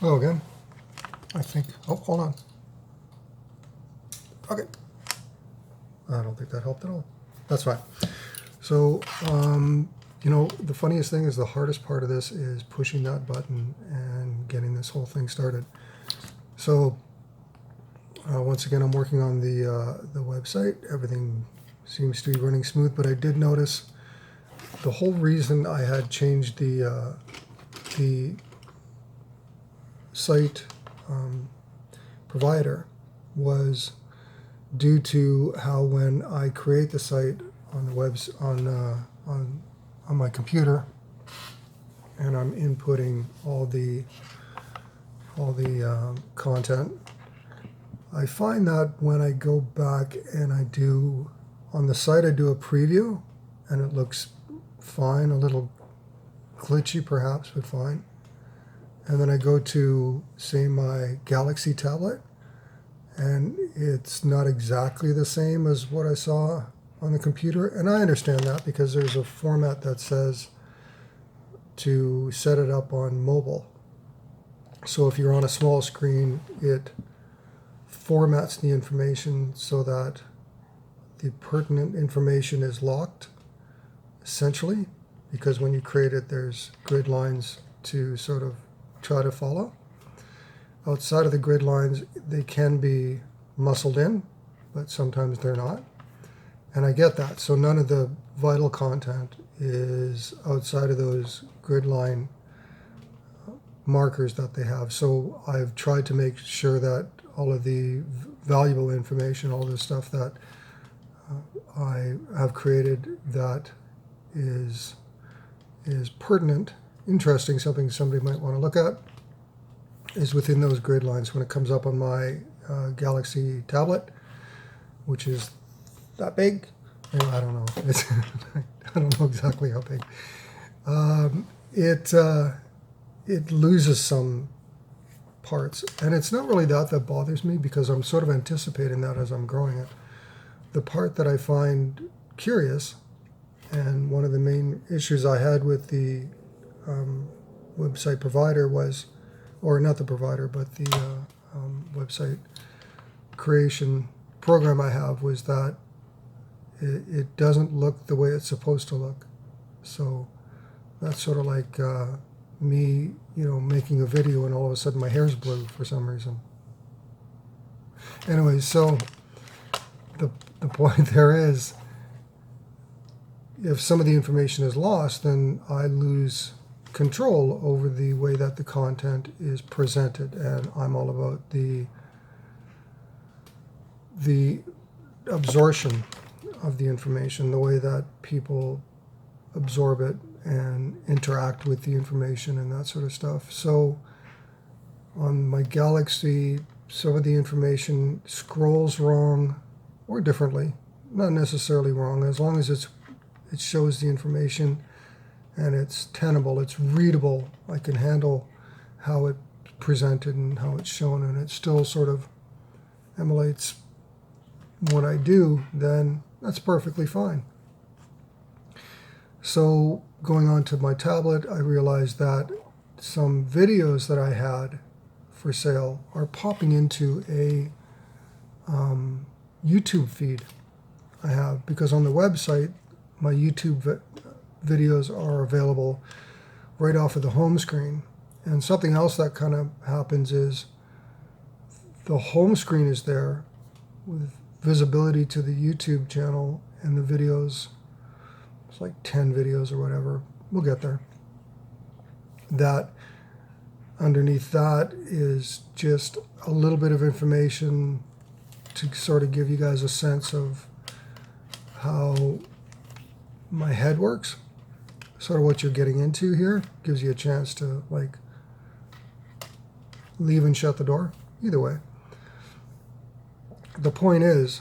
Oh, again? I think, oh, hold on. Okay. I don't think that helped at all. That's fine. So, you know, the funniest thing is the hardest part of this is pushing that button and getting this whole thing started. So, once again, I'm working on the website. Everything seems to be running smooth, but I did notice the whole reason I had changed the site provider was due to how when I create the site on the webs on my computer and I'm inputting all the content, I find that when I go back and I do on the site, I do a preview and it looks fine, a little glitchy perhaps, but fine. And then I go to, say, my Galaxy tablet, and it's not exactly the same as what I saw on the computer. And I understand that because there's a format that says to set it up on mobile. So if you're on a small screen, it formats the information so that the pertinent information is locked, essentially, because when you create it, there's grid lines to sort of try to follow. Outside of the grid lines, they can be muscled in, but sometimes they're not. And I get that. So none of the vital content is outside of those grid line markers that they have. So I've tried to make sure that all of the valuable information, all the stuff that I have created that is pertinent, interesting, something somebody might want to look at, is within those grid lines when it comes up on my Galaxy tablet, which is that big. Anyway, I don't know. I don't know exactly how big. It loses some parts, and it's not really that bothers me because I'm sort of anticipating that as I'm growing it. The part that I find curious, and one of the main issues I had with the website provider was, or not the provider, but the website creation program I have, was that it doesn't look the way it's supposed to look. So that's sort of like me, making a video and all of a sudden my hair's blue for some reason. Anyway, so the point there is, if some of the information is lost, then I lose control over the way that the content is presented, and I'm all about the absorption of the information, the way that people absorb it and interact with the information and that sort of stuff. So on my Galaxy, some of the information scrolls wrong or differently, not necessarily wrong, as long as it shows the information and it's tenable, it's readable. I can handle how it's presented and how it's shown, and it still sort of emulates what I do, then that's perfectly fine. So going on to my tablet, I realized that some videos that I had for sale are popping into a YouTube feed I have, because on the website, my YouTube videos are available right off of the home screen. And something else that kind of happens is the home screen is there with visibility to the YouTube channel and the videos. It's like 10 videos or whatever. We'll get there. That underneath that is just a little bit of information to sort of give you guys a sense of how my head works, sort of what you're getting into here. Gives you a chance to leave and shut the door. Either way, the point is,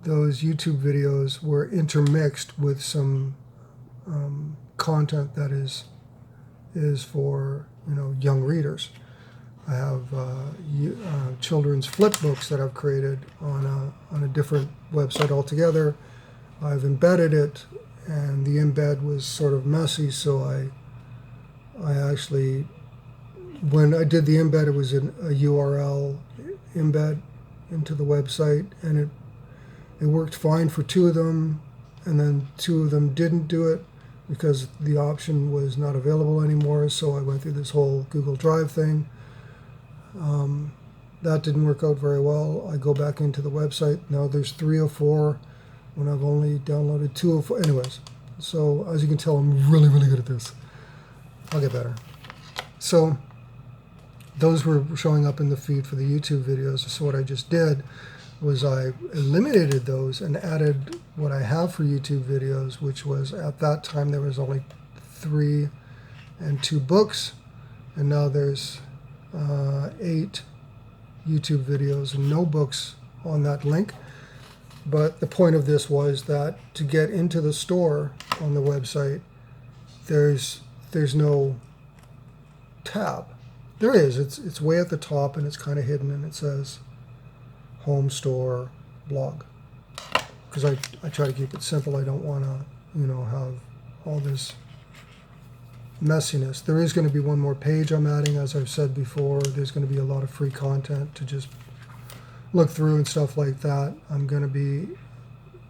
those YouTube videos were intermixed with some content that is for young readers. I have children's flip books that I've created on a different website altogether. I've embedded it, and the embed was sort of messy, so I actually when I did the embed, it was a URL embed into the website, and it worked fine for 2 of them, and then 2 of them didn't do it because the option was not available anymore. So I went through this whole Google Drive thing. That didn't work out very well. I go back into the website. Now there's 3 or 4 when I've only downloaded 2 or 4. Anyways, so as you can tell, I'm really, really good at this. I'll get better. So those were showing up in the feed for the YouTube videos. So what I just did was I eliminated those and added what I have for YouTube videos, which was, at that time there was only 3 and 2 books, and now there's 8 YouTube videos and no books on that link. But the point of this was that to get into the store on the website, there's no tab. There is. It's way at the top, and it's kind of hidden, and it says Home Store Blog. Because I try to keep it simple. I don't want to, have all this messiness. There is going to be one more page I'm adding, as I've said before. There's going to be a lot of free content to just look through and stuff like that. I'm going to be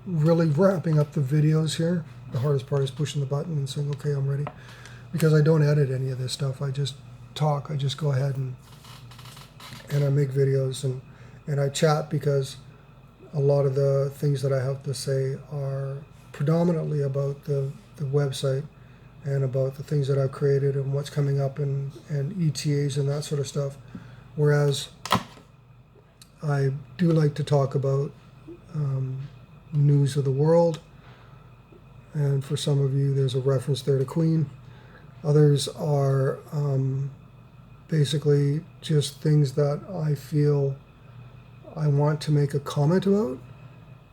really wrapping up the videos here. The hardest part is pushing the button and saying, okay, I'm ready. Because I don't edit any of this stuff. I just talk. I just go ahead and I make videos and I chat, because a lot of the things that I have to say are predominantly about the website and about the things that I've created and what's coming up and ETAs and that sort of stuff. Whereas I do like to talk about news of the world. And for some of you, there's a reference there to Queen. Others are basically just things that I feel I want to make a comment about,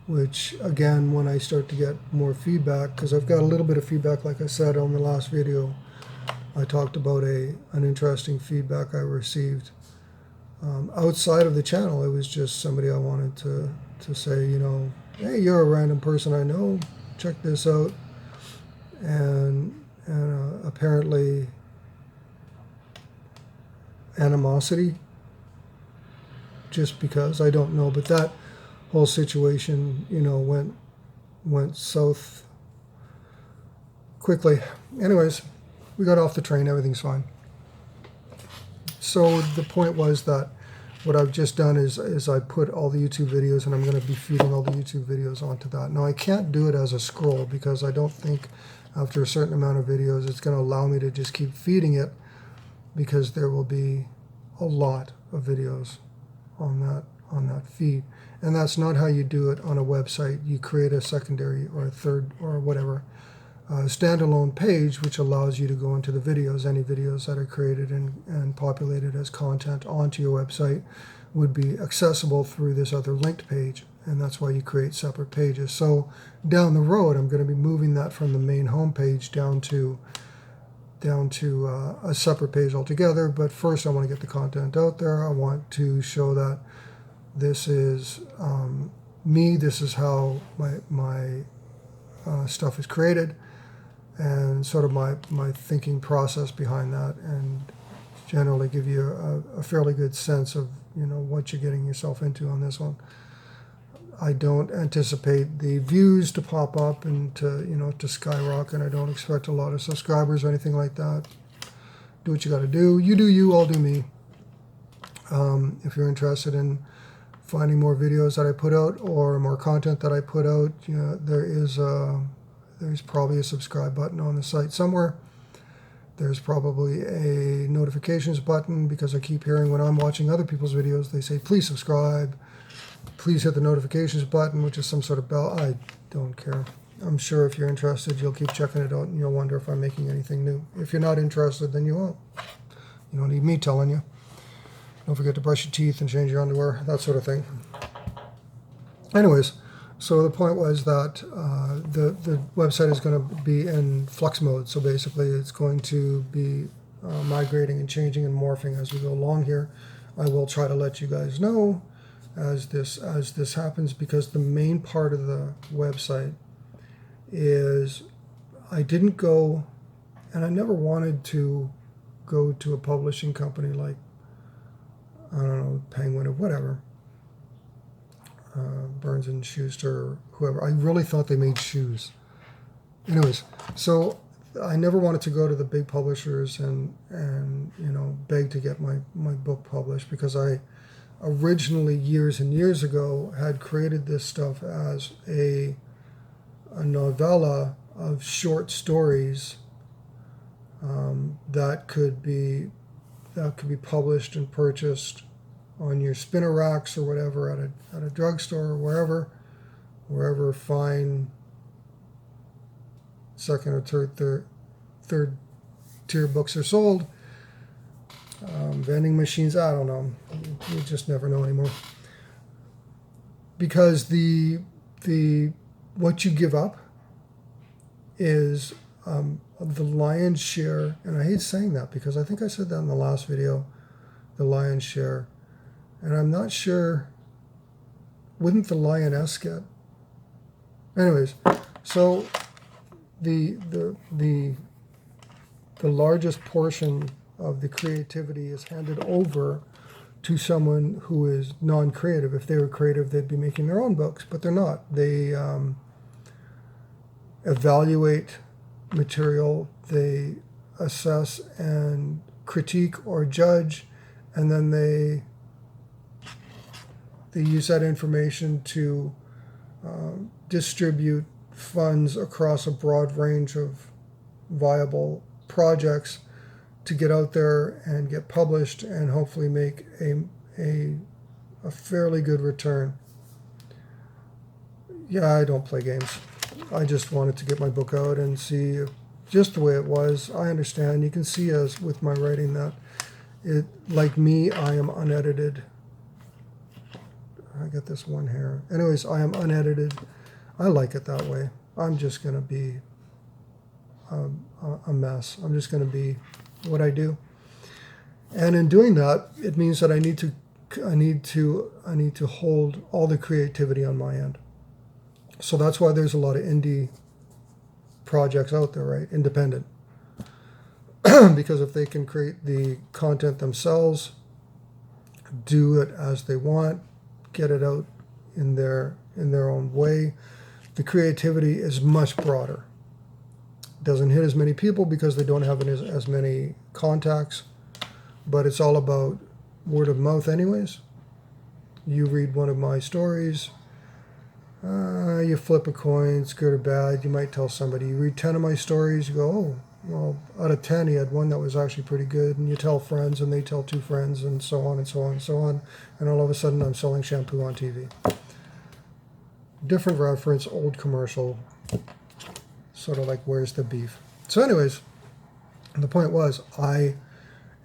which again, when I start to get more feedback, because I've got a little bit of feedback, like I said on the last video, I talked about an interesting feedback I received outside of the channel. It was just somebody I wanted to say, hey, you're a random person I know, check this out. And apparently animosity, just because, I don't know, but that whole situation, went south quickly. Anyways, we got off the train, everything's fine. So the point was that what I've just done is I put all the YouTube videos, and I'm going to be feeding all the YouTube videos onto that. Now I can't do it as a scroll, because I don't think after a certain amount of videos it's going to allow me to just keep feeding it, because there will be a lot of videos on that feed. And that's not how you do it on a website. You create a secondary or a third or whatever standalone page, which allows you to go into the videos. Any videos that are created and populated as content onto your website would be accessible through this other linked page, and that's why you create separate pages. So down the road, I'm going to be moving that from the main home page down to a separate page altogether. But first, I want to get the content out there. I want to show that this is me. This is how my stuff is created, and sort of my thinking process behind that, and generally give you a fairly good sense of what you're getting yourself into on this one. I don't anticipate the views to pop up and to skyrocket. I don't expect a lot of subscribers or anything like that. Do what you got to do. You do you, I'll do me. If you're interested in finding more videos that I put out or more content that I put out, there's probably a subscribe button on the site somewhere. There's probably a notifications button, because I keep hearing when I'm watching other people's videos, they say, please subscribe. Please hit the notifications button, which is some sort of bell. I don't care. I'm sure if you're interested, you'll keep checking it out, and you'll wonder if I'm making anything new. If you're not interested, then you won't. You don't need me telling you. Don't forget to brush your teeth and change your underwear, that sort of thing. Anyways, so the point was that the website is going to be in flux mode. So basically, it's going to be migrating and changing and morphing as we go along here. I will try to let you guys know as this happens, because the main part of the website is, I didn't go, and I never wanted to go to a publishing company like, I don't know, Penguin or whatever, Burns and Schuster or whoever. I really thought they made shoes. Anyways, so I never wanted to go to the big publishers and beg to get my book published, because I originally, years and years ago, had created this stuff as a novella of short stories that could be published and purchased on your spinner racks or whatever at a drugstore or wherever fine second or third tier books are sold. Vending machines, I don't know. You just never know anymore. Because the what you give up is the lion's share, and I hate saying that because I think I said that in the last video, the lion's share, and I'm not sure, wouldn't the lioness get? Anyways, so the largest portion of the creativity is handed over to someone who is non-creative. If they were creative, they'd be making their own books, but they're not. They evaluate material, they assess and critique or judge, and then they use that information to distribute funds across a broad range of viable projects to get out there and get published and hopefully make a fairly good return. Yeah, I don't play games. I just wanted to get my book out and see just the way it was. I understand. You can see as with my writing that it, like me, I am unedited. I got this one here. Anyways, I am unedited. I like it that way. I'm just going to be a mess. I'm just going to be what I do. And in doing that, it means that I need to hold all the creativity on my end. So that's why there's a lot of indie projects out there, right? Independent. Because if they can create the content themselves, do it as they want, get it out in their own way, the creativity is much broader. Doesn't hit as many people because they don't have as many contacts, but it's all about word of mouth anyways. You read one of my stories, you flip a coin, it's good or bad, you might tell somebody. You read 10 of my stories, you go, oh, well, out of 10 he had one that was actually pretty good, and you tell friends and they tell 2 friends, and so on and so on and so on, and all of a sudden I'm selling shampoo on TV. Different reference, old commercial, sort of like where's the beef. So anyways, the point was, I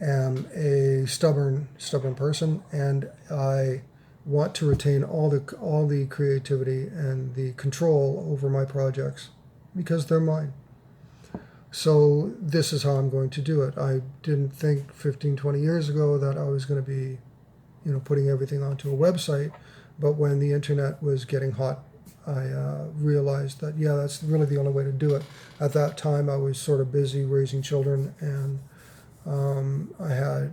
am a stubborn person, and I want to retain all the creativity and the control over my projects because they're mine. So this is how I'm going to do it. I didn't think 15-20 years ago that I was going to be putting everything onto a website, but when the internet was getting hot, I realized that, yeah, that's really the only way to do it. At that time, I was sort of busy raising children, and I'm a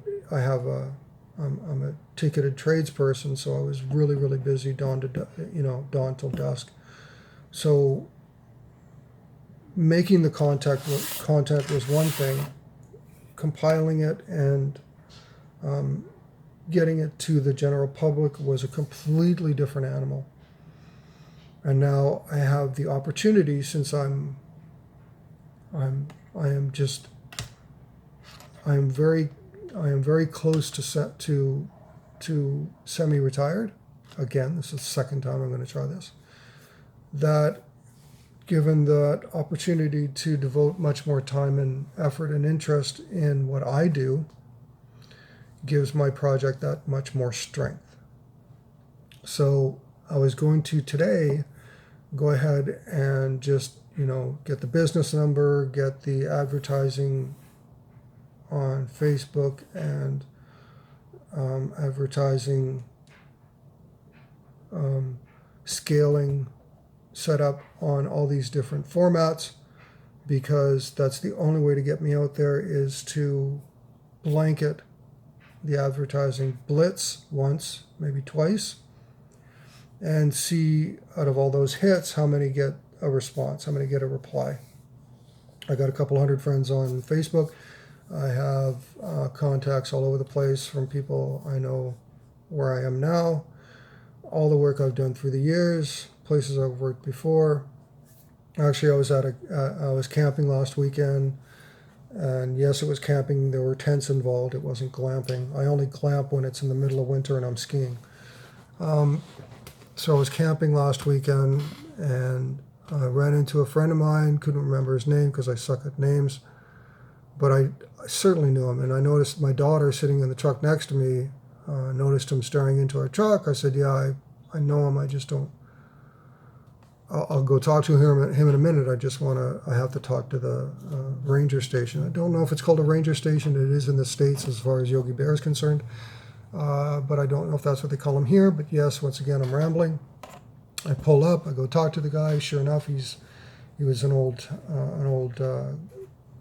ticketed tradesperson, so I was really busy dawn till dusk. So making the content was one thing, compiling it and getting it to the general public was a completely different animal. And now I have the opportunity, since I am very close to semi-retired. Again, this is the second time I'm going to try this. That given the opportunity to devote much more time and effort and interest in what I do, gives my project that much more strength. So I was going to today go ahead and just, get the business number, get the advertising on Facebook and advertising scaling set up on all these different formats, because that's the only way to get me out there is to blanket the advertising blitz once, maybe twice, and see out of all those hits how many get a response, how many get a reply. I got a couple hundred friends on Facebook. I have contacts all over the place from people I know where I am now, all the work I've done through the years, places I've worked before. Actually, I was camping last weekend, and yes, it was camping. There were tents involved. It wasn't glamping. I only glamp when it's in the middle of winter and I'm skiing. So I was camping last weekend, and I ran into a friend of mine. Couldn't remember his name because I suck at names, but I certainly knew him. And I noticed my daughter sitting in the truck next to me. Noticed him staring into our truck. I said, "Yeah, I know him. I just don't. I'll go talk to him in a minute. I have to talk to the ranger station. I don't know if it's called a ranger station. It is in the States as far as Yogi Bear is concerned. But I don't know if that's what they call them here. But yes, once again, I'm rambling. I pull up. I go talk to the guy. Sure enough, he was an old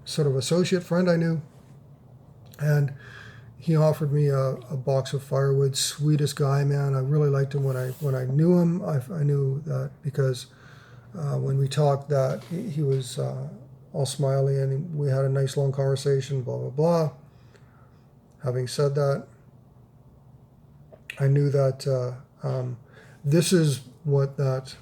sort of associate friend I knew. And he offered me a box of firewood. Sweetest guy, man. I really liked him when I knew him. I knew that because when we talked, that he was all smiley, and we had a nice long conversation. Blah blah blah. Having said that, I knew that this is what that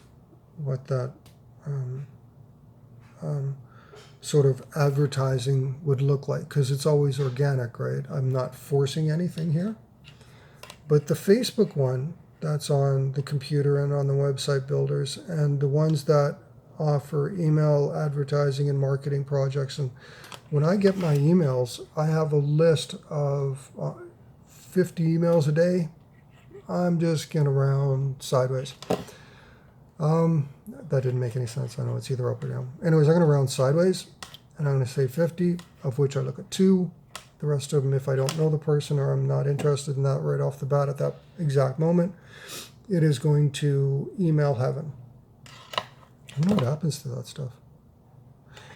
sort of advertising would look like, because it's always organic, right? I'm not forcing anything here. But the Facebook one, that's on the computer and on the website builders, and the ones that offer email advertising and marketing projects. And when I get my emails, I have a list of 50 emails a day. I'm just getting around sideways. That didn't make any sense. I know it's either up or down. Anyways, I'm going to round sideways, and I'm going to say 50, of which I look at 2. The rest of them, if I don't know the person or I'm not interested in that right off the bat at that exact moment, it is going to email heaven. I don't know what happens to that stuff.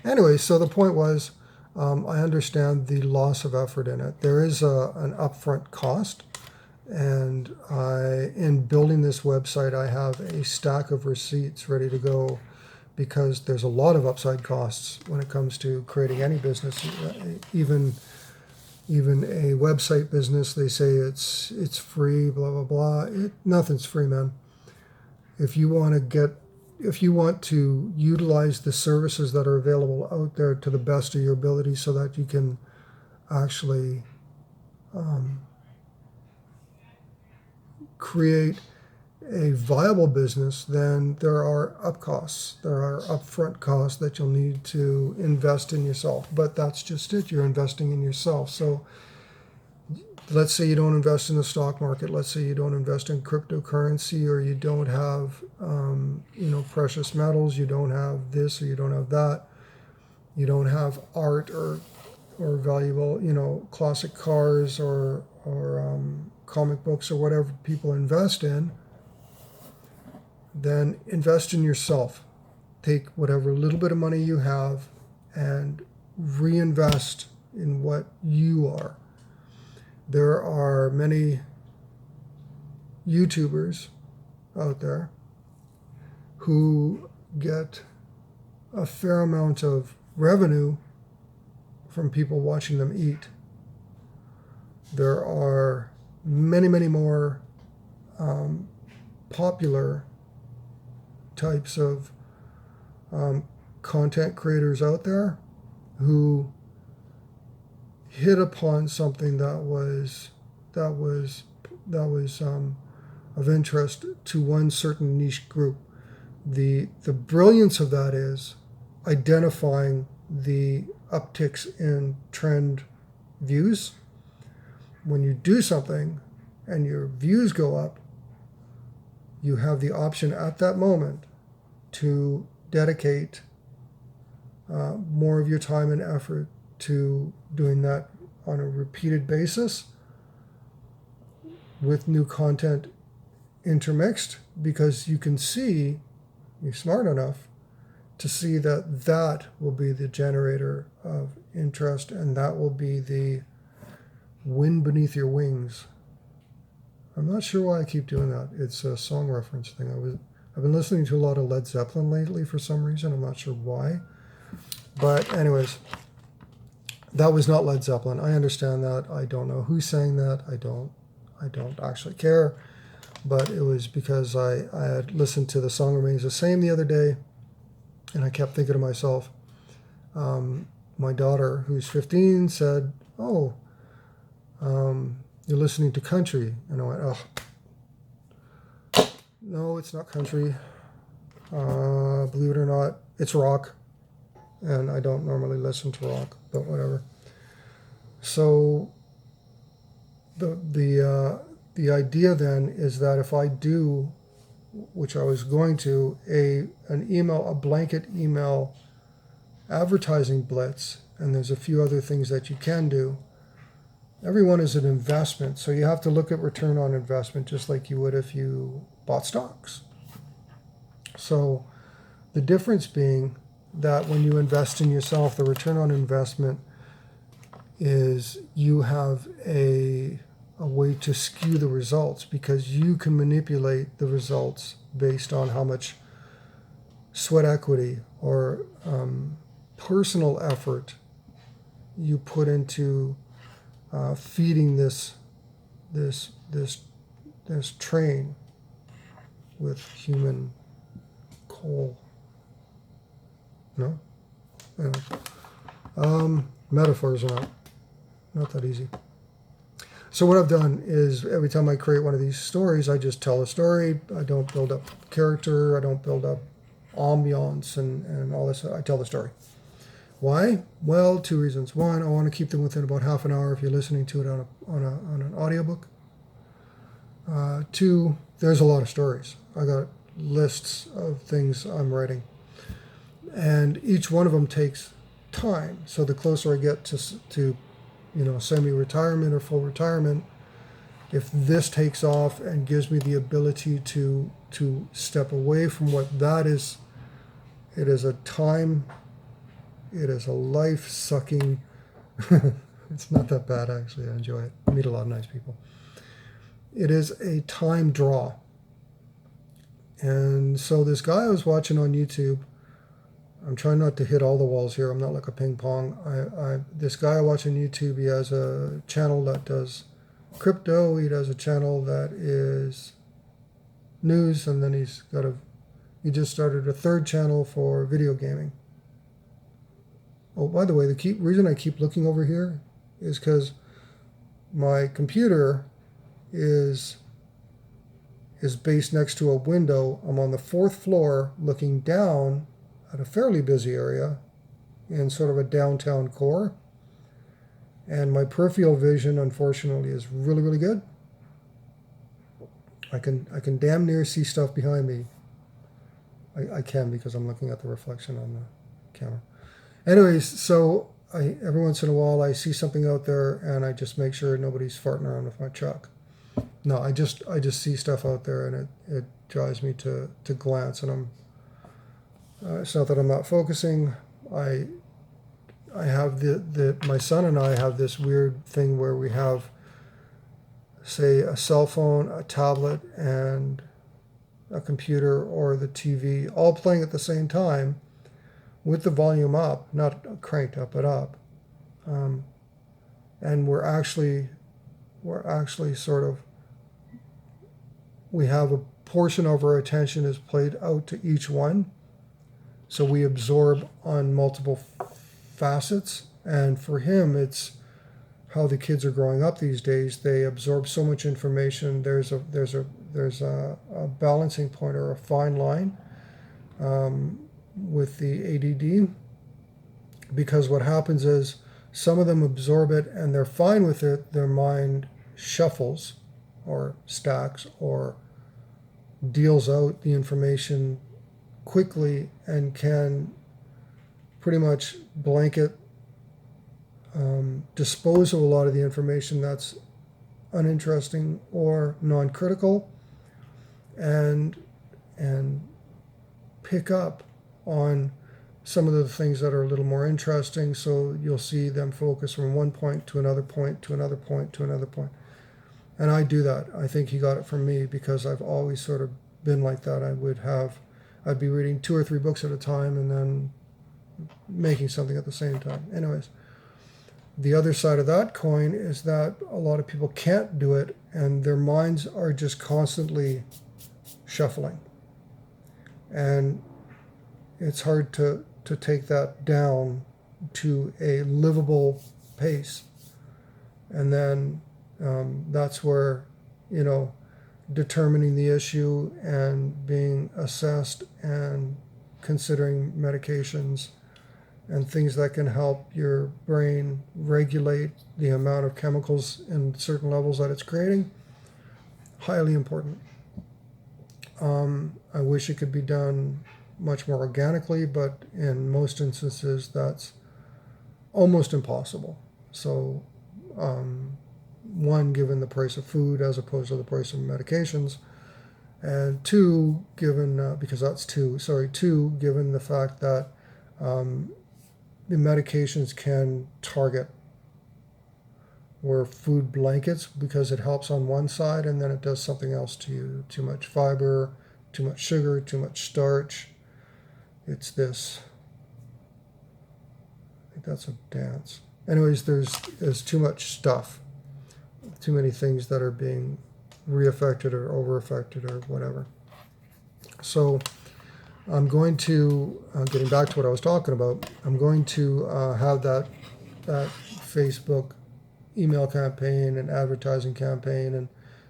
Anyway, so the point was, I understand the loss of effort in it. There is an upfront cost. And in building this website, I have a stack of receipts ready to go, because there's a lot of upside costs when it comes to creating any business, even a website business. They say it's free, blah blah blah. Nothing's free, man. If you want to utilize the services that are available out there to the best of your ability, so that you can actually create a viable business, then there are costs. There are upfront costs that you'll need to invest in yourself. But that's just it. You're investing in yourself. So let's say you don't invest in the stock market. Let's say you don't invest in cryptocurrency, or you don't have precious metals. You don't have this, or you don't have that. You don't have art or valuable classic cars or comic books or whatever people invest in. Then invest in yourself. Take whatever little bit of money you have and reinvest in what you are. There are many YouTubers out there who get a fair amount of revenue from people watching them eat. There are many, many more popular types of content creators out there who hit upon something that was of interest to one certain niche group. The brilliance of that is identifying the upticks in trend views. When you do something and your views go up, you have the option at that moment to dedicate more of your time and effort to doing that on a repeated basis with new content intermixed, because you can see, you're smart enough to see that will be the generator of interest, and that will be the Wind Beneath Your Wings. I'm not sure why I keep doing that. It's a song reference thing. I've been listening to a lot of Led Zeppelin lately for some reason. I'm not sure why. But anyways, that was not Led Zeppelin. I understand that. I don't know who sang that. I don't actually care. But it was because I had listened to The Song Remains the Same the other day, and I kept thinking to myself, my daughter, who's 15, said, "Oh, you're listening to country." And I went, "Oh, no, it's not country. Believe it or not, it's rock." And I don't normally listen to rock, but whatever. So the idea then is that if I do, which I was going to, a blanket email advertising blitz, and there's a few other things that you can do. Everyone is an investment, so you have to look at return on investment just like you would if you bought stocks. So the difference being that when you invest in yourself, the return on investment is you have a way to skew the results, because you can manipulate the results based on how much sweat equity or personal effort you put into feeding this train with human coal. No? Anyway. Metaphors are not that easy. So what I've done is every time I create one of these stories, I just tell a story. I don't build up character. I don't build up ambiance and all this. I tell the story. Why? Well, two reasons. One, I want to keep them within about half an hour if you're listening to it on an audiobook. Two, there's a lot of stories. I got lists of things I'm writing. And each one of them takes time. So the closer I get to semi-retirement or full retirement, if this takes off and gives me the ability to step away from what that is, it is a life-sucking, it's not that bad actually, I enjoy it. I meet a lot of nice people. It is a time draw. And so this guy I was watching on YouTube, I'm trying not to hit all the walls here. I'm not like a ping pong. This guy I watch on YouTube, he has a channel that does crypto. He does a channel that is news, and then he just started a third channel for video gaming. Oh, by the way, the reason I keep looking over here is because my computer is based next to a window. I'm on the 4th floor looking down at a fairly busy area in sort of a downtown core. And my peripheral vision, unfortunately, is really, really good. I can damn near see stuff behind me. I can, because I'm looking at the reflection on the camera. Anyways, so every once in a while I see something out there and I just make sure nobody's farting around with my truck. No, I just see stuff out there and it drives me to glance, and it's not that I'm not focusing. I have my son and I have this weird thing where we have, say, a cell phone, a tablet, and a computer or the TV all playing at the same time with the volume up, not cranked up, but up. And we're actually sort of, we have a portion of our attention is played out to each one. So we absorb on multiple facets. And for him, it's how the kids are growing up these days. They absorb so much information. There's a balancing point or a fine line with the ADD, because what happens is some of them absorb it and they're fine with it. Their mind shuffles or stacks or deals out the information quickly and can pretty much blanket dispose of a lot of the information that's uninteresting or non-critical, and pick up on some of the things that are a little more interesting. So you'll see them focus from one point to another point to another point to another point. And I do that. I think he got it from me because I've always sort of been like that. I'd be reading 2 or 3 books at a time and then making something at the same time. Anyways, the other side of that coin is that a lot of people can't do it and their minds are just constantly shuffling. And it's hard to take that down to a livable pace. And then that's where, determining the issue and being assessed and considering medications and things that can help your brain regulate the amount of chemicals in certain levels that it's creating, highly important. I wish it could be done much more organically, but in most instances that's almost impossible. So one, given the price of food as opposed to the price of medications, and two, given two, given the fact that the medications can target where food blankets because it helps on one side and then it does something else to you. Too much fiber, too much sugar, too much starch. It's this. I think that's a dance. Anyways, there's too much stuff. Too many things that are being re-affected or over-affected or whatever. So I'm going to, getting back to what I was talking about, I'm going to have that Facebook email campaign and advertising campaign, and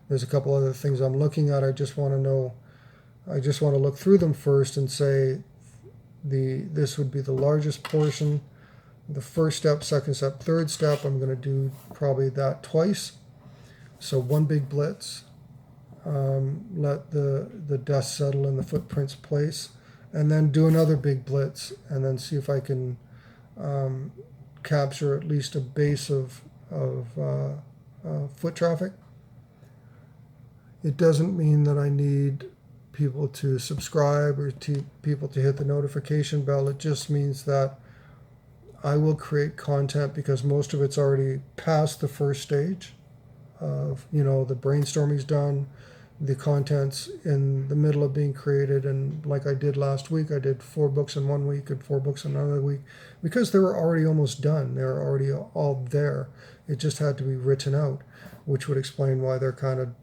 there's a couple other things I'm looking at. I just want to look through them first and say this would be the largest portion. The first step, second step, third step, I'm going to do probably that twice. So one big blitz, let the dust settle in the footprints place, and then do another big blitz, and then see if I can capture at least a base of foot traffic. It doesn't mean that I need people to subscribe or people to hit the notification bell. It just means that I will create content because most of it's already past the first stage of, the brainstorming's done, the content's in the middle of being created, and like I did last week, I did 4 books in 1 week and 4 books in another week because they were already almost done. They were already all there. It just had to be written out, which would explain why they're kind of,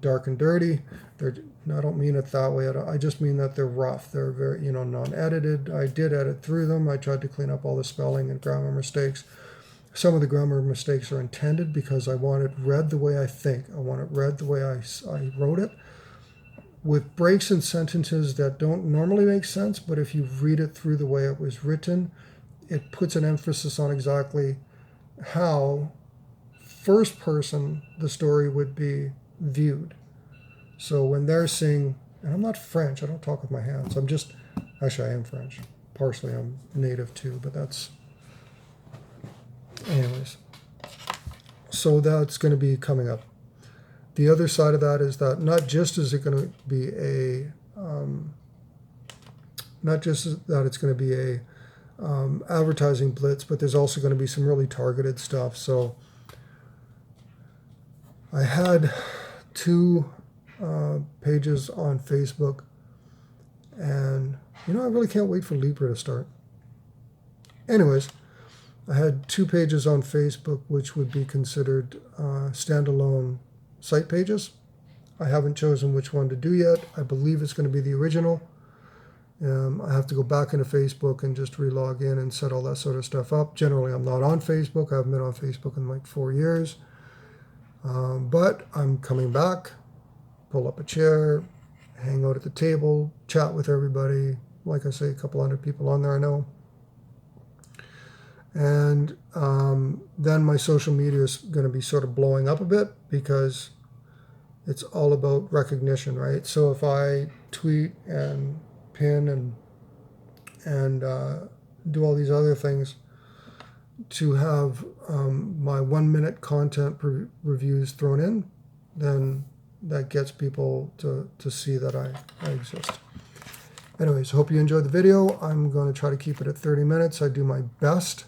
dark and dirty. I don't mean it that way. I just mean that they're rough. They're very, non-edited. I did edit through them. I tried to clean up all the spelling and grammar mistakes. Some of the grammar mistakes are intended because I want it read the way I think. I want it read the way I wrote it, with breaks in sentences that don't normally make sense, but if you read it through the way it was written, it puts an emphasis on exactly how first person the story would be viewed. So when they're seeing, and I'm not French, I don't talk with my hands. Actually I am French. Partially I'm native too, but that's, anyways. So that's going to be coming up. The other side of that is that not just is it going to be a advertising blitz, but there's also going to be some really targeted stuff. So I had 2 pages on Facebook, and I really can't wait for Libra to start. Anyways, I had 2 pages on Facebook which would be considered standalone site pages. I haven't chosen which one to do yet. I believe it's going to be the original. I have to go back into Facebook and just re-log in and set all that sort of stuff up. Generally, I'm not on Facebook. I haven't been on Facebook in like 4 years. But I'm coming back, pull up a chair, hang out at the table, chat with everybody. Like I say, a couple hundred people on there I know. And then my social media is going to be sort of blowing up a bit because it's all about recognition, right? So if I tweet and pin and do all these other things to have my 1-minute content reviews thrown in, then that gets people to see that I exist. Anyways, hope you enjoyed the video. I'm going to try to keep it at 30 minutes. I do my best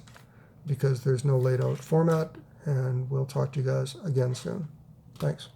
because there's no laid out format, and we'll talk to you guys again soon. Thanks.